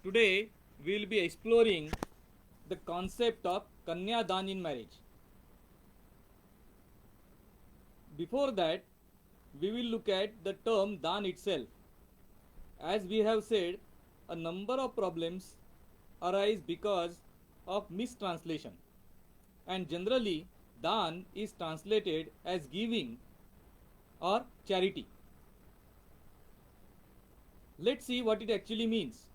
Today we will be exploring the concept of Kanya Daan in marriage. Before that, we will look at the term Daan itself. As we have said, a number of problems arise because of mistranslation, and generally, Daan is translated as giving or charity. Let's see what it actually means.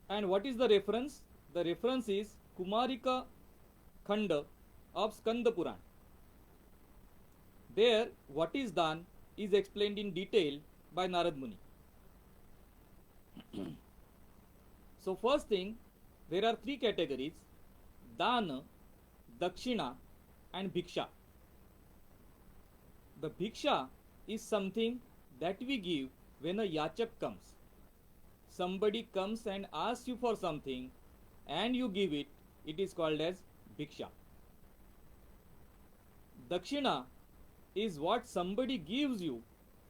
And what is the reference? The reference is Kumarika Khanda of Skanda Puran. There, what is Daan is explained in detail by Narad Muni. So, first thing, there are three categories: Dana, Dakshina, and Bhiksha. The Bhiksha is something that we give when a yachak comes. Somebody comes and asks you for something and you give it, it is called as Bhiksha. Dakshina is what somebody gives you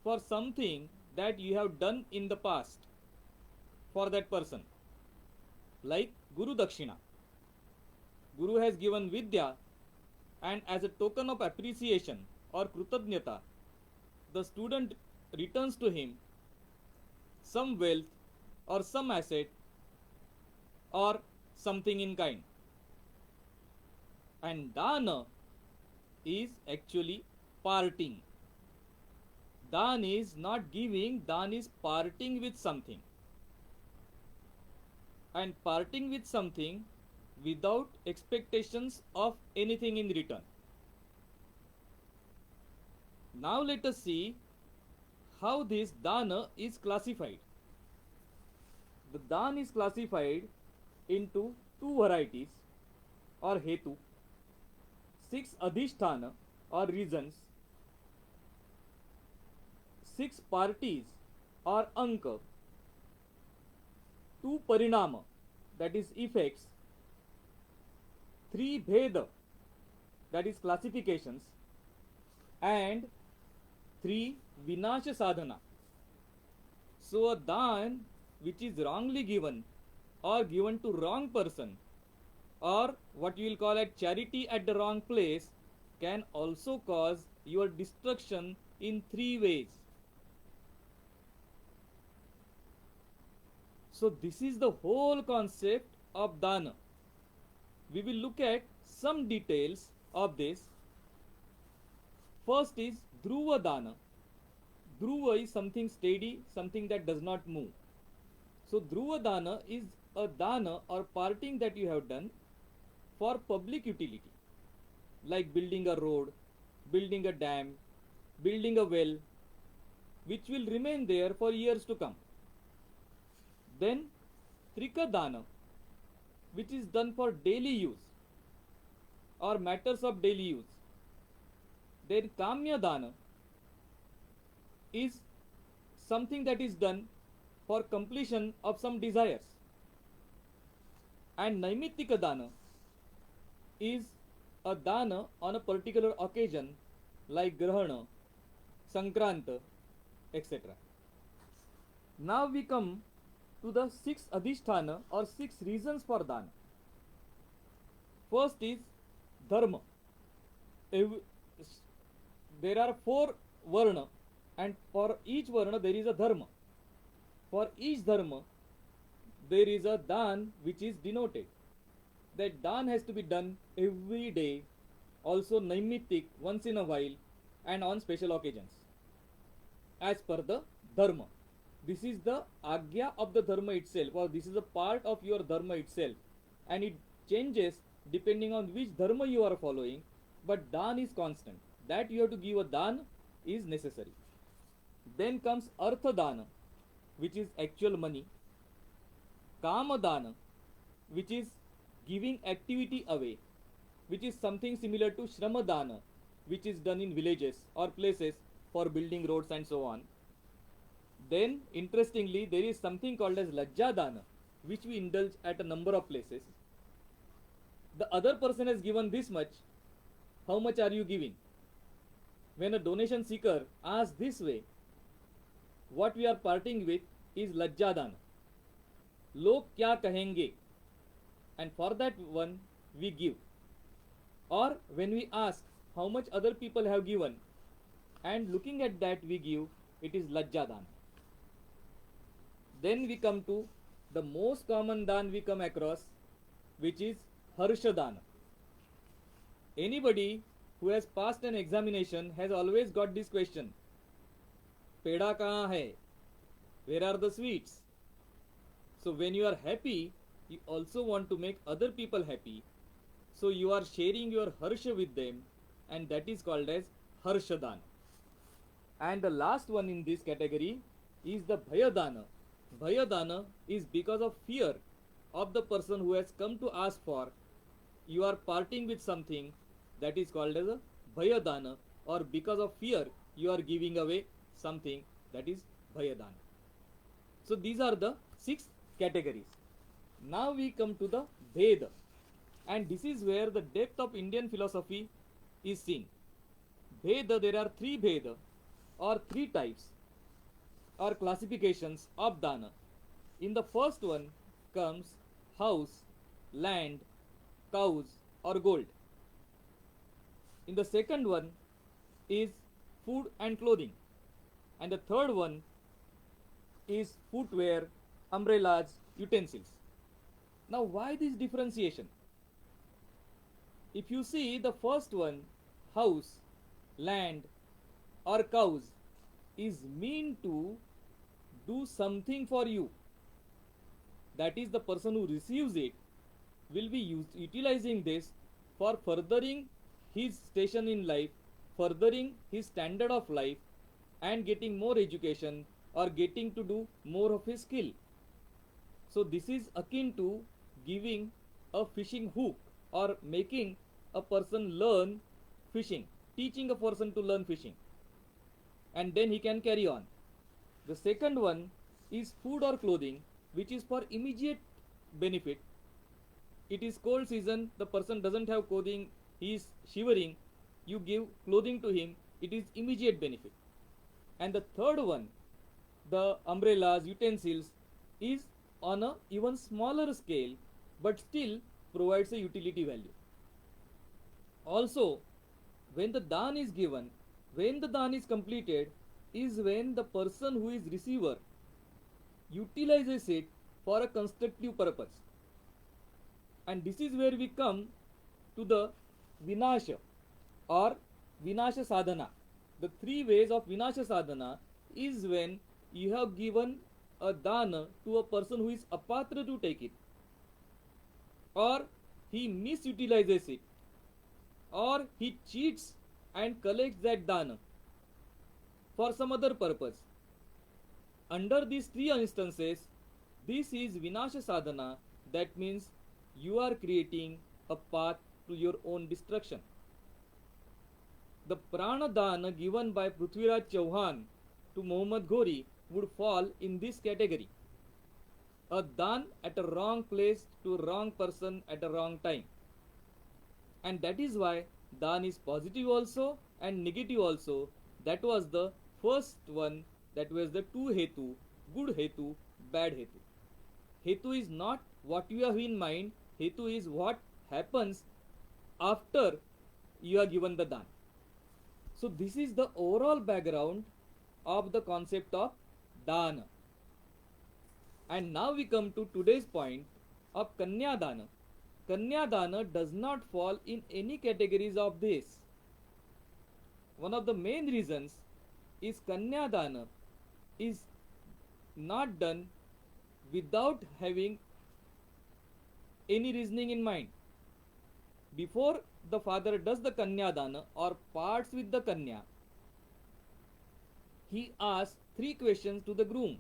for something that you have done in the past for that person. Like Guru Dakshina. Guru has given Vidya, and as a token of appreciation or Krutadnyata, the student returns to him some wealth or some asset or something in kind. And Dana is actually parting. Dan is not giving, Dan is parting with something. And parting with something without expectations of anything in return. Now let us see how this Dana is classified. The Daan is classified into two varieties or Hetu, 6 Adhisthana or reasons, 6 parties or Anka, 2 Parinama that is effects, 3 Bheda that is classifications, and 3 Vinasha Sadhana. So a Daan which is wrongly given or given to wrong person, or what you will call as charity at the wrong place, can also cause your destruction in 3 ways. So this is the whole concept of Dana. We will look at some details of this. First is Dhruva Dana. Dhruva is something steady, something that does not move. So Dhruva Dana is a Dana or parting that you have done for public utility, like building a road, building a dam, building a well, which will remain there for years to come. Then Trika Dana, which is done for daily use or matters of daily use. Then Kanya Dana is something that is done for completion of some desires. And Naimittika Dana is a Dana on a particular occasion like Grahana, Sankranta, etc. Now we come to the 6 Adhisthana or 6 reasons for Dana. First is Dharma. There are 4 Varna, and for each Varna there is a Dharma. For each Dharma there is a Dan which is denoted. That Dan has to be done every day, also Naimittik once in a while, and on special occasions, as per the Dharma. This is the Agya of the Dharma itself, or this is a part of your Dharma itself, and it changes depending on which Dharma you are following, but Dan is constant. That you have to give a Dan is necessary. Then comes Artha Dana, which is actual money. Kama Dana, which is giving activity away, which is something similar to Shrama Dana, which is done in villages or places for building roads and so on. Then, interestingly, there is something called as Lajja Dana, which we indulge at a number of places. The other person has given this much, how much are you giving? When a donation seeker asks this way, what we are parting with is Lajja Dana. log kya kahenge, and for that one we give. Or when we ask how much other people have given, and looking at that we give, it is lajja dan. Then we come to the most common dan we come across, which is harsha dan. Anybody who has passed an examination has always got this question: peda kahan hai? Where are the sweets? So when you are happy, you also want to make other people happy. So you are sharing your harsha with them, and that is called as harshadana. And the last one in this category is the bhayadana. Bhayadana is because of fear of the person who has come to ask for. You are parting with something, that is called as a bhayadana, or because of fear you are giving away something, that is bhayadana. So these are the 6 categories. Now we come to the Veda, and this is where the depth of Indian philosophy is seen. Veda, there are 3 Veda, or 3 types or classifications of dana. In the first one comes house, land, cows or gold. In the second one is food and clothing, and the third one is footwear, umbrellas, utensils. Now why this differentiation? If you see the first one, house, land or cows, is mean to do something for you. That is, the person who receives it will be utilizing this for furthering his station in life, furthering his standard of life, and getting more education or getting to do more of his skill. So this is akin to giving a fishing hook or making a person learn fishing, teaching a person to learn fishing, and then he can carry on. The second one is food or clothing, which is for immediate benefit. It is cold season, the person doesn't have clothing, he is shivering, you give clothing to him, it is immediate benefit. And the third one, the umbrellas, utensils, is on a even smaller scale, but still provides a utility value. Also, when the dan is given, when the dan is completed, is when the person who is receiver utilizes it for a constructive purpose. And this is where we come to the vinasha or vinasha sadhana. The 3 ways of vinasha sadhana is when you have given a dana to a person who is apatra to take it, or he misutilizes it, or he cheats and collects that dana for some other purpose. Under these 3 instances, this is vinasha sadhana. That means you are creating a path to your own destruction. The prana dana given by Prithviraj Chauhan to Muhammad Ghori would fall in this category. A dan at a wrong place to a wrong person at a wrong time. And that is why dan is positive also and negative also. That was the first one, that was the 2 hetu, good hetu, bad hetu. Hetu is not what you have in mind, hetu is what happens after you are given the dan. So this is the overall background of the concept of dana. And now we come to today's point of Kanya Dana. Kanya Dana does not fall in any categories of this. One of the main reasons is Kanya Dana is not done without having any reasoning in mind. Before the father does the Kanya Dana or parts with the Kanya, he asks 3 questions to the groom,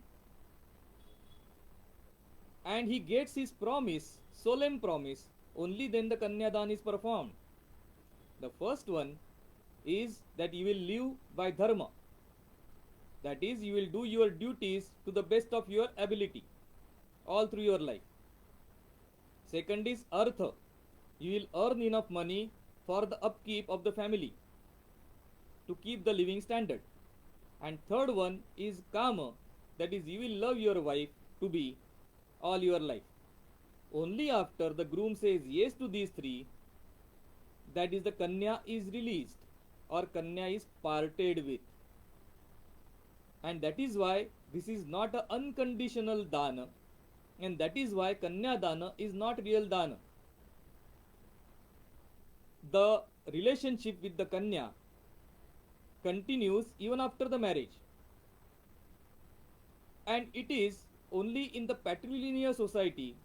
and he gets his promise, solemn promise. Only then the Kanya Daan is performed. The first one is that you will live by dharma. That is, you will do your duties to the best of your ability all through your life. Second is artha. You will earn enough money for the upkeep of the family to keep the living standard. And third one is kama. That is, you will love your wife to be, all your life. Only after the groom says yes to these three, that is the Kanya is released or Kanya is parted with. And that is why this is not an unconditional dana, and that is why Kanya Dana is not real dana. The relationship with the Kanya continues even after the marriage, and it is only in the patrilineal society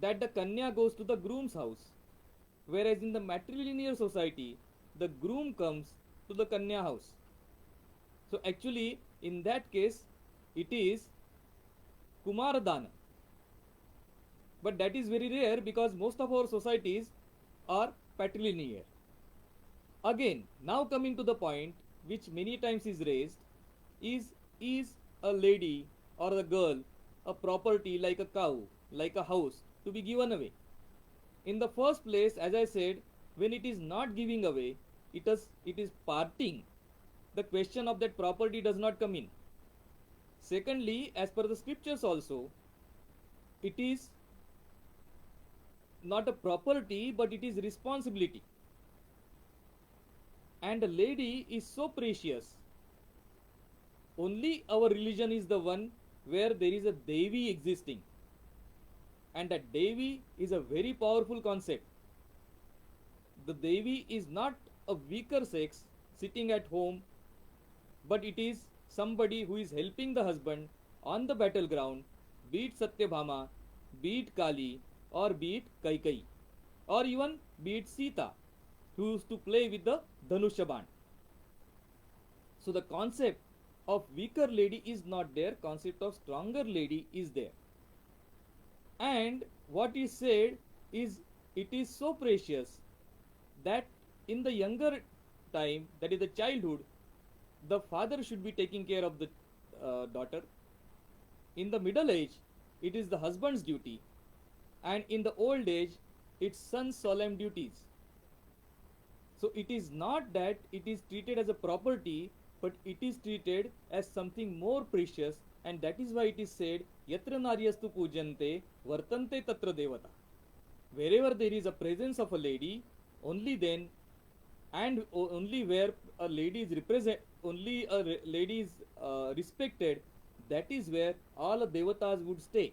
that the Kanya goes to the groom's house, whereas in the matrilineal society the groom comes to the Kanya house. So actually in that case it is Kumaradana, but that is very rare because most of our societies are patrilineal. Again, now coming to the point which many times is raised, is a lady or a girl a property like a cow, like a house to be given away? In the first place, as I said, when it is not giving away, it is parting, the question of that property does not come in. Secondly, as per the scriptures also, it is not a property but it is responsibility. And a lady is so precious. Only our religion is the one where there is a Devi existing. And that Devi is a very powerful concept. The Devi is not a weaker sex sitting at home, but it is somebody who is helping the husband on the battleground, be it Satyabhama, be it Kali, or be it Kaikai, or even be it Sita, who used to play with the Dhanushaban. So the concept of weaker lady is not there, concept of stronger lady is there. And what is said is it is so precious that in the younger time, that is the childhood, the father should be taking care of the daughter. In the middle age, it is the husband's duty, and in the old age, it's son's solemn duties. So it is not that it is treated as a property, but it is treated as something more precious, and that is why it is said, Yatra naryastu pujante vartante tatra devata. Wherever there is a presence of a lady, only then, and only where a lady is respected, that is where all the devatas would stay.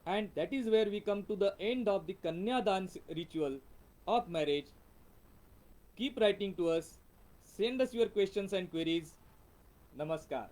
And that is where we come to the end of the Kanya Daan ritual of marriage. Keep writing to us. Send us your questions and queries. Namaskar.